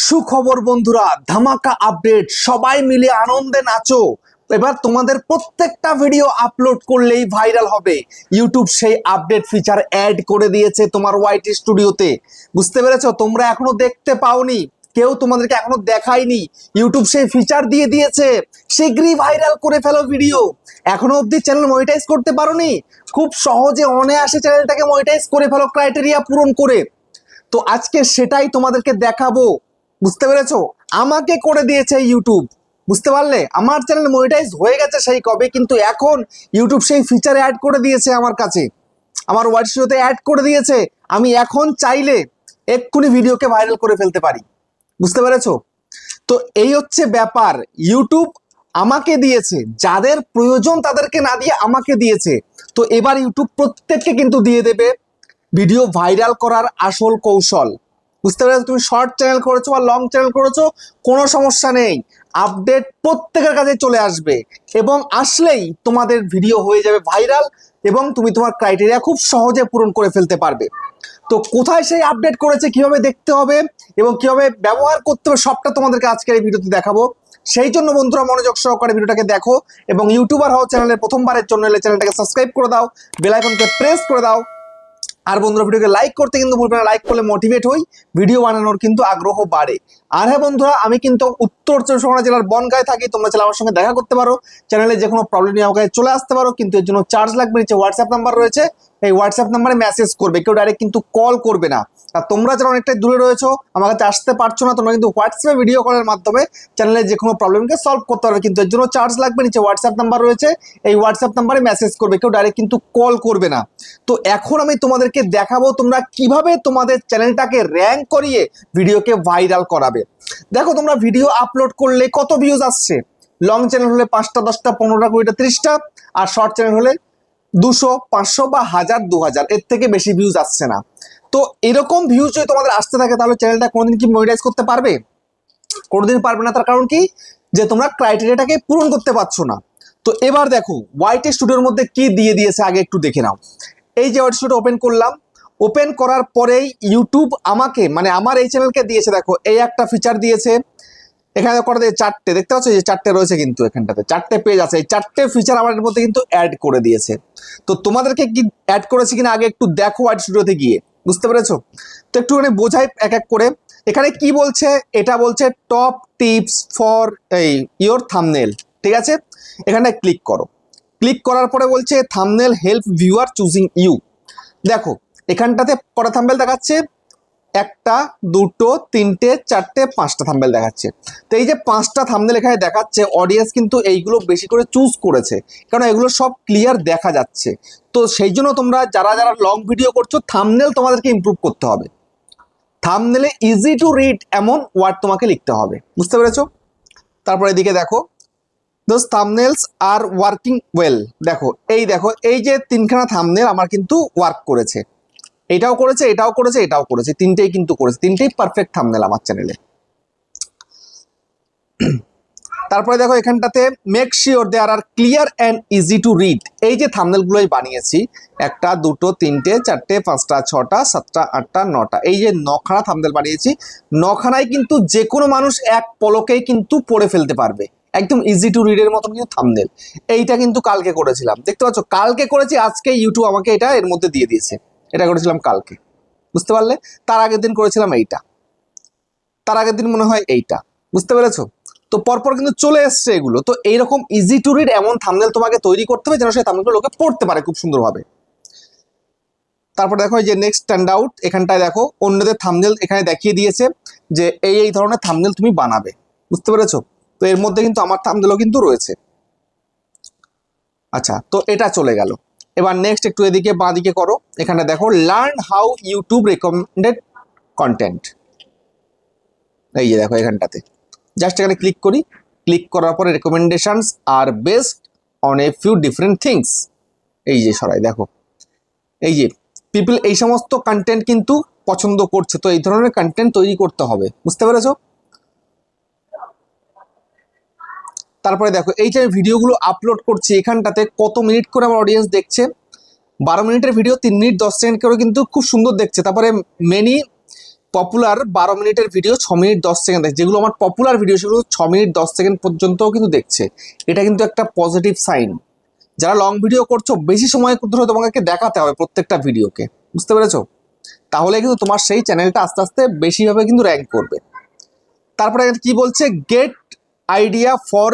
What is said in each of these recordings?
সুখবর বন্ধুরা, ধামাকা আপডেট, সবাই মিলে আনন্দে নাচো। এবার তোমাদের প্রত্যেকটা ভিডিও আপলোড করলেই ভাইরাল হবে। ইউটিউব সেই আপডেট ফিচার অ্যাড করে দিয়েছে তোমার ওয়াইটি স্টুডিওতে। বুঝতে পেরেছো? তোমরা এখনো দেখতে পাওনি, কেউ তোমাদেরকে এখনো দেখায়নি, ইউটিউব সেই ফিচার দিয়ে দিয়েছে। শীঘ্রই ভাইরাল করে ফেলো ভিডিও। এখনো অবধি চ্যানেল মনিটাইজ করতে পারোনি? খুব সহজে অনায়াসে চ্যানেলটাকে মনিটাইজ করে ফেলো ক্রাইটেরিয়া পূরণ করে। তো আজকে সেটাই তোমাদেরকে দেখাবো। বুঝতে পেরেছো? আমাকে করে দিয়েছে ইউটিউব। বুঝতে পারলে? আমার চ্যানেল মনিটাইজ হয়ে গেছে সেই কবে, কিন্তু এখন ইউটিউব সেই ফিচার অ্যাড করে দিয়েছে আমার কাছে, আমার হোয়াটসঅ্যাপে অ্যাড করে দিয়েছে। আমি এখন চাইলে এক্ষুনি ভিডিওকে ভাইরাল করে ফেলতে পারি। বুঝতে পেরেছো? তো এই হচ্ছে ব্যাপার। ইউটিউব আমাকে দিয়েছে, যাদের প্রয়োজন তাদেরকে না দিয়ে আমাকে দিয়েছে। তো এবার ইউটিউব প্রত্যেককে কিন্তু দিয়ে দেবে ভিডিও ভাইরাল করার আসল কৌশল। বুঝতে পেরেছো? তুমি শর্ট চ্যানেল করেছো বা লং চ্যানেল করেছো, কোনো সমস্যা নেই, আপডেট প্রত্যেকের কাছে চলে আসবে এবং আসলেই তোমাদের ভিডিও হয়ে যাবে ভাইরাল এবং তুমি তোমার ক্রাইটেরিয়া খুব সহজে পূরণ করে ফেলতে পারবে। তো কোথায় সেই আপডেট করেছে, কিভাবে দেখতে হবে এবং কিভাবে ব্যবহার করতে হবে, সবটা তোমাদেরকে আজকের এই ভিডিওতে দেখাবো। সেই জন্য বন্ধুরা মনোযোগ সহকারে ভিডিওটাকে দেখো এবং ইউটিউবার হও চ্যানেলের প্রথমবারের জন্য এলে চ্যানেলটাকে সাবস্ক্রাইব করে দাও, বেল আইকনকে প্রেস করে দাও। আর বন্ধুরা ভিডিওকে লাইক করতে কিন্তু ভুলবে না, লাইক করলে মোটিভেট হই, ভিডিও বানানোর কিন্তু আগ্রহ বাড়ে। আর হ্যাঁ বন্ধুরা, আমি কিন্তু উত্তর চব্বিশ পরগনা জেলার বনগাঁয় থাকি। তোমরা চাইলে আমার সঙ্গে দেখা করতে পারো, চ্যানেলে যে কোনো প্রবলেম নিয়ে আমাকে চলে আসতে পারো, কিন্তু এর জন্য চার্জ লাগবে। নিচে হোয়াটসঅ্যাপ নাম্বার রয়েছে, এই হোয়াটসঅ্যাপ নাম্বারে মেসেজ করবে, কেউ ডাইরেক্ট কিন্তু কল করবে না। আর তোমরা যারা অনেকটাই দূরে রয়েছো, আমার কাছে আসতে পারছো না, তোমরা কিন্তু হোয়াটসঅ্যাপে ভিডিও কলের মাধ্যমে চ্যানেলের যে কোনো প্রবলেমকে সলভ করতে পারবে, কিন্তু এর জন্য চার্জ লাগবে। নিচে হোয়াটসঅ্যাপ নাম্বার রয়েছে, এই হোয়াটসঅ্যাপ নাম্বারে মেসেজ করবে, কেউ ডাইরেক্ট কিন্তু কল করবে না। তো এখন আমি তোমাদেরকে দেখাবো তোমরা কিভাবে তোমাদের চ্যানেলটাকে র্যাঙ্ক করিয়ে ভিডিওকে ভাইরাল করাবে। দেখো, তোমরা ভিডিও আপলোড করলে কত ভিউজ আসছে? লং চ্যানেল হলে 5টা 10টা 15টা 20টা 30টা, আর শর্ট চ্যানেল হলে 200 500 বা 1000 2000, এর থেকে বেশি ভিউজ আসছে না। তো এরকম ভিউজ যদি তোমাদের আসতে থাকে, তাহলে চ্যানেলটা কোনোদিন কি মনিটাইজ করতে পারবে? কোনোদিন পারবে না। তার কারণ কি? যে তোমরা ক্রাইটেরিয়াটাকে পূরণ করতে পারছো না। তো এবার দেখো ওয়াইটি স্টুডিওর মধ্যে কি দিয়ে দিয়েছে, আগে একটু দেখে নাও। এই যে ওয়াইটি স্টুডিও ওপেন করলাম, ওপেন করার পরেই ইউটিউব আমাকে, মানে আমার এই চ্যানেলকে দিয়েছে, দেখো এই একটা ফিচার দিয়েছে। এখানে কটা দিয়ে 4টে দেখতে পাচ্ছ, যে 4টে রয়েছে, কিন্তু এখানটাতে 4টে পেজ আছে। এই 4টে ফিচার আমার মধ্যে কিন্তু অ্যাড করে দিয়েছে। তো তোমাদেরকে কি অ্যাড করেছে কিনা আগে একটু দেখো ওয়াইটি স্টুডিওতে গিয়ে। বুঝতে পেরেছো? তো একটুখানি বোঝাই এক এক করে। এখানে কি বলছে? এটা বলছে টপ টিপস ফর এই ইওর থাম্বনেল। ঠিক আছে, এখানে ক্লিক করো। ক্লিক করার পরে বলছে thumbnail help viewer choosing you. দেখো এখানটাতে কটা থাম্বনেল দেখাচ্ছে? 1টা 2টো 3টে 4টে 5টা থাম্বনেল দেখাচ্ছে। তো এই যে 5টা থাম্বনেল এখানে দেখাচ্ছে, অডিয়েন্স কিন্তু এইগুলো বেশি করে চুজ করেছে, কারণ এগুলো সব ক্লিয়ার দেখা যাচ্ছে। তো সেই জন্য তোমরা যারা যারা লং ভিডিও করছো, থাম্বনেল তোমাদেরকে ইমপ্রুভ করতে হবে। থাম্বনেলে ইজি টু রিড এমন ওয়ার্ড তোমাকে লিখতে হবে। বুঝতে পেরেছো? তারপর এদিকে দেখো, দোজ থাম্বনেলস আর ওয়ার্কিং ওয়েল। দেখো এই যে 3খানা থাম্বনেল আমার কিন্তু ওয়ার্ক করেছে, এটাও করেছে, এটাও করেছে, এটাও করেছে, 3টেই কিন্তু করেছে, 3টেই পারফেক্ট থাম্বনেল আমার চ্যানেলে। তারপরে দেখো এখানটাতে make sure they're are clear and easy to read. এই যে থাম্বনেলগুলোই বানিয়েছি, 1টা 2টো 3টে 4টে 5টা 6টা 7টা 8টা 9টা, এই যে 9খানা থাম্বনেল বানিয়েছি, 9খানায় কিন্তু যে কোনো মানুষ এক পলকেই কিন্তু পড়ে ফেলতে পারবে, একদম ইজি টু রিডের মতন কিন্তু থাম্বনেল। এইটা কিন্তু কালকে করেছিলাম, দেখতে পাচ্ছ, কালকে করেছি, আজকে ইউটিউব আমাকে এটা এর মধ্যে দিয়ে দিয়েছে। এটা করেছিলাম কালকে। বুঝতে পারলে? তার আগের দিন করেছিলাম এইটা, তার আগের দিন মনে হয় এইটা। বুঝতে পেরেছো? তো পরপর কিন্তু চলে এসছে এগুলো। তো এইরকম ইজি টু রিড এমন থাম্বনেল তোমাকে তৈরি করতে হবে যেন সেই থাম্বনেলগুলো লোকে পড়তে পারে খুব সুন্দরভাবে। তারপর দেখো এই যে নেক্সট স্ট্যান্ড আউট, এখানটায় দেখো অন্যদের থাম্বনেল এখানে দেখিয়ে দিয়েছে যে এই ধরনের থাম্বনেল তুমি বানাবে। বুঝতে পেরেছো? তো এর মধ্যে কিন্তু আমার থাম্বনেলও কিন্তু রয়েছে। আচ্ছা, তো এটা চলে গেল। এবার নেক্সট একটু এদিকে বাঁ দিকে করো, এখানে দেখো learn how YouTube recommended content. এই যে দেখো এখানটাতে জাস্ট এখানে ক্লিক করি, ক্লিক করার পরে recommendations are based on a few different things. এই যে সরাই দেখো, এই যে পিপল এই সমস্ত কন্টেন্ট কিন্তু পছন্দ করছে, তো এই ধরনের কন্টেন্ট তৈরি করতে হবে। বুঝতে পেরেছো? তারপরে দেখো এই যে ভিডিওগুলো আপলোড করছি, এখানটাতে কত মিনিট করে আমার অডিয়েন্স দেখছে। 12 মিনিটের ভিডিও 3 মিনিট 10 সেকেন্ড করে কিন্তু খুব সুন্দর দেখছে। তারপরে মেনি পপুলার 12 মিনিটের ভিডিও 6 মিনিট 10 সেকেন্ড দেখে, যেগুলো আমার পপুলার ভিডিও সেগুলো 6 মিনিট 10 সেকেন্ড পর্যন্তও কিন্তু দেখছে। এটা কিন্তু একটা পজিটিভ সাইন। যারা লং ভিডিও করছো বেশি সময় ধরে তোমাকে দেখাতে হবে প্রত্যেকটা ভিডিওকে, বুঝতে পেরেছো? তাহলে কিন্তু তোমার সেই চ্যানেলটা আস্তে আস্তে বেশিভাবে কিন্তু র্যাঙ্ক করবে। তারপরে কি বলছে, get idea for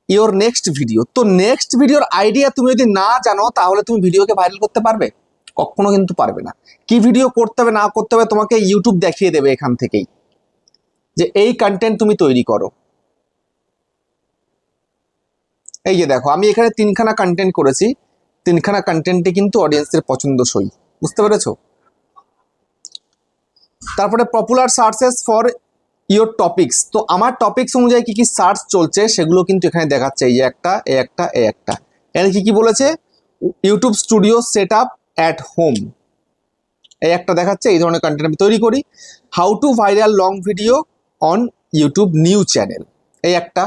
your next video. তো নেক্সট ভিডিওর আইডিয়া তুমি যদি না জানো তাহলে তুমি ভিডিওকে ভাইরাল করতে পারবে? কখনো কিন্তু পারবে না। কি ভিডিও করতে হবে না করতে হবে তোমাকে ইউটিউব দেখিয়ে দেবে এখান থেকেই, যে এই কন্টেন্ট তুমি তৈরি করো। এই যে দেখো আমি এখানে 3খানা কন্টেন্ট করেছি, 3খানা কন্টেন্টে কিন্তু অডিয়েন্সের পছন্দসই, বুঝতে পেরেছো? তারপরে popular searches for your topics. তো আমার টপিকস অনুযায়ী কি কি সার্চ চলছে সেগুলো কিন্তু এখানে দেখাচ্ছে। এই যে একটা, এখানে কি কি বলেছে, YouTube studio set up at home, এই একটা দেখাচ্ছে। এই ধরনের কন্টেন্ট আমি তৈরি করি। How to viral long video on YouTube new channel, এই একটা।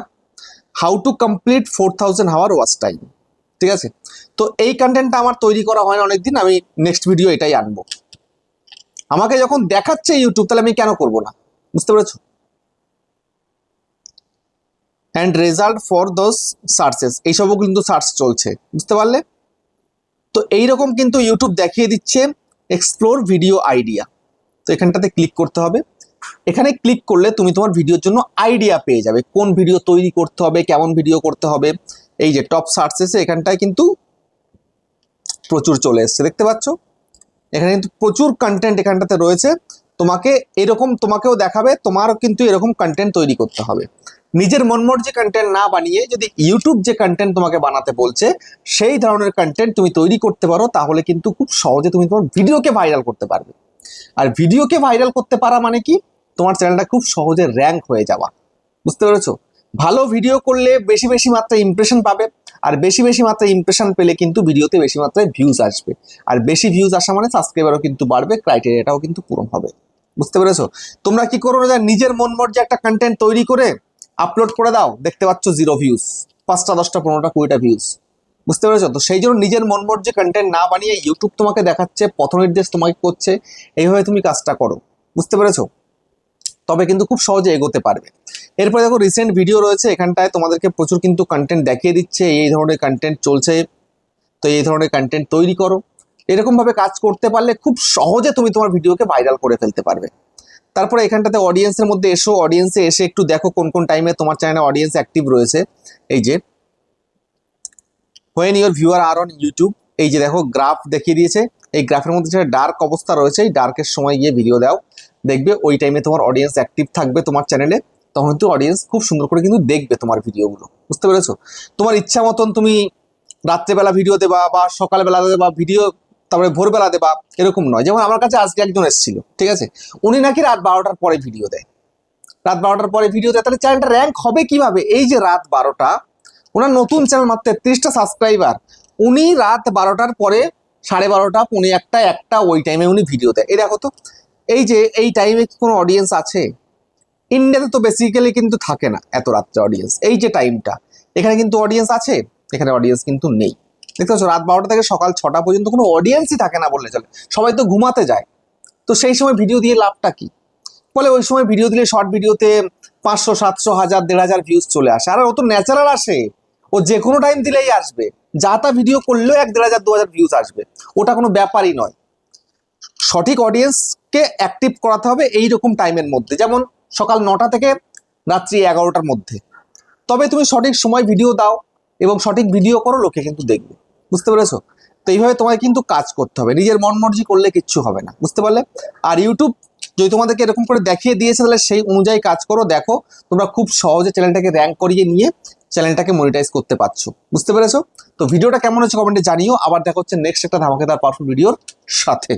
How to complete 4000 hour watch time, ঠিক আছে? তো এই কন্টেন্টটা আমার তৈরি করা হয় না অনেকদিন, আমি নেক্সট ভিডিও এটাই আনবো। আমাকে যখন দেখাচ্ছে ইউটিউব তাহলে আমি কেন করব না, বুঝতে পেরেছো? And result for those searches, এইসবও কিন্তু সার্চ চলছে, বুঝতে পারলে? তো এইরকম কিন্তু ইউটিউব দেখিয়ে দিচ্ছে এক্সপ্লোর ভিডিও আইডিয়া। তো এখানটাতে ক্লিক করতে হবে। এখানে ক্লিক করলে তুমি তোমার ভিডিওর জন্য আইডিয়া পেয়ে যাবে, কোন ভিডিও তৈরি করতে হবে, কেমন ভিডিও করতে হবে। এই যে টপ সার্চেসে এখানটায় কিন্তু প্রচুর চলে এসছে, দেখতে পাচ্ছ? এখানে কিন্তু প্রচুর কন্টেন্ট এখানটাতে রয়েছে। তোমাকে এরকম তোমাকেও দেখাবে, তোমারও কিন্তু এরকম কন্টেন্ট তৈরি করতে হবে। নিজের মনমর্জি কন্টেন্ট না বানিয়ে যদি ইউটিউব যে কন্টেন্ট তোমাকে বানাতে বলছে সেই ধরনের কন্টেন্ট তুমি তৈরি করতে পারো, তাহলে কিন্তু খুব সহজে তুমি তোমার ভিডিওকে ভাইরাল করতে পারবে। আর ভিডিওকে ভাইরাল করতে পারা মানে কি, তোমার চ্যানেলটা খুব সহজে র্যাঙ্ক হয়ে যাওয়া, বুঝতে পেরেছো? ভালো ভিডিও করলে বেশি বেশি মাত্রায় ইমপ্রেশন পাবে, আর বেশি বেশি মাত্রায় ইমপ্রেশন পেলে কিন্তু ভিডিওতে বেশি মাত্রায় ভিউজ আসবে, আর বেশি ভিউজ আসা মানে সাবস্ক্রাইবারও কিন্তু বাড়বে, ক্রাইটেরিয়াটাও কিন্তু পূরণ হবে, বুঝতে পেরেছো? তোমরা কি করো না, নিজের মন মর্জি একটা কন্টেন্ট তৈরি করে আপলোড করে দাও, দেখতে পাচ্ছ 0 ভিউজ, 5টা 10টা 15টা 20টা ভিউজ, বুঝতে পেরেছো? তো সেই জন্য নিজের মন মর্জি কন্টেন্ট না বানিয়ে ইউটিউব তোমাকে দেখাচ্ছে, পথ নির্দেশ তোমাকে করছে, এইভাবে তুমি কাজটা করো, বুঝতে পেরেছো? তবে কিন্তু খুব সহজে এগোতে পারবে। এরপরে দেখো রিসেন্ট ভিডিও রয়েছে, এখানটায় তোমাদেরকে প্রচুর কিন্তু কন্টেন্ট দেখিয়ে দিচ্ছে, এই ধরনের কন্টেন্ট চলছে, তো এই ধরনের কন্টেন্ট তৈরি করো। এরকম ভাবে কাজ করতে পারলে খুব সহজে তুমি তোমার ভিডিওকে ভাইরাল করে ফেলতে পারবে। তারপরে এখানটাতে অডিয়েন্সের মধ্যে এসো, অডিয়েন্সে এসে একটু দেখো কোন কোন টাইমে তোমার চ্যানেলে অডিয়েন্স অ্যাক্টিভ রয়েছে। এই যে when your viewer are on YouTube, এই যে দেখো গ্রাফ দেখিয়ে দিয়েছে। এই গ্রাফের মধ্যে যেটা ডার্ক অবস্থা রয়েছে, এই ডার্কের সময় গিয়ে ভিডিও দাও, দেখবে ওই টাইমে তোমার অডিয়েন্স অ্যাক্টিভ থাকবে তোমার চ্যানেলে, তখন কিন্তু অডিয়েন্স খুব সুন্দর করে কিন্তু দেখবে তোমার ভিডিওগুলো, বুঝতে পেরেছো? তোমার ইচ্ছা মতন তুমি রাত্রেবেলা ভিডিও দেবা বা সকালবেলা দেবা ভিডিও, তারপরে ভোরবেলা দেবা, এরকম নয়। যেমন আমার কাছে আজকে একজন এসেছিল, ঠিক আছে, উনি নাকি রাত 12টার পরে ভিডিও দেয়, রাত 12টার পরে ভিডিও দেয়, তাহলে চ্যানেলটা র্যাঙ্ক হবে কিভাবে? এই যে রাত 12টা, ওনার নতুন চ্যানেল, মাত্র 33টা সাবস্ক্রাইবার, উনি রাত 12টার পরে 12:30 1টা ওই টাইমে উনি ভিডিও দেয়। এই দেখো তো, এই যে এই টাইমে কি কোনো অডিয়েন্স আছে? ইন্ডিয়াতে তো বেসিক্যালি কিন্তু থাকে না এত রাত্রে অডিয়েন্স। এই যে টাইমটা, এখানে কিন্তু অডিয়েন্স আছে, এখানে অডিয়েন্স কিন্তু নেই, দেখতে পাচ্ছ? রাত 12টা থেকে সকাল 6টা পর্যন্ত কোনো অডিয়েন্সই থাকে না বললে চলে, সবাই তো ঘুমাতে যায়। তো সেই সময় ভিডিও দিয়ে লাভটা কি? বলে ওই সময় ভিডিও দিলে শর্ট ভিডিওতে 500 700 1000 1500 ভিউজ চলে আসে, আর ও তো ন্যাচারাল আসে, ও যে কোনো টাইম দিলেই আসবে, যা তা ভিডিও করলেও 1 1500 2000 ভিউজ আসবে, ওটা কোনো ব্যাপারই নয়। সঠিক অডিয়েন্সকে অ্যাক্টিভ করাতে হবে এইরকম টাইমের মধ্যে, যেমন সকাল 9টা থেকে রাত্রি 11টার মধ্যে, তবে তুমি সঠিক সময় ভিডিও দাও এবং সঠিক ভিডিও করো, লোকে কিন্তু দেখবে, বুঝতে পেরেছো? তো এইভাবে তোমায় কিন্তু কাজ করতে হবে, নিজের মন মর্জি করলে কিচ্ছু হবে না, বুঝতে পারলে? আর ইউটিউব যদি তোমাদেরকে এরকম করে দেখিয়ে দিয়েছে তাহলে সেই অনুযায়ী কাজ করো, দেখো তোমরা খুব সহজে চ্যানেলটাকে র্যাঙ্ক করিয়ে নিয়ে চ্যানেলটাকে মনিটাইজ করতে পারছো, বুঝতে পেরেছো? তো ভিডিওটা কেমন হচ্ছে কমেন্টে জানিও। আবার দেখা হচ্ছে নেক্সট একটা ধামাকেদার পাওয়ারফুল ভিডিওর সাথে।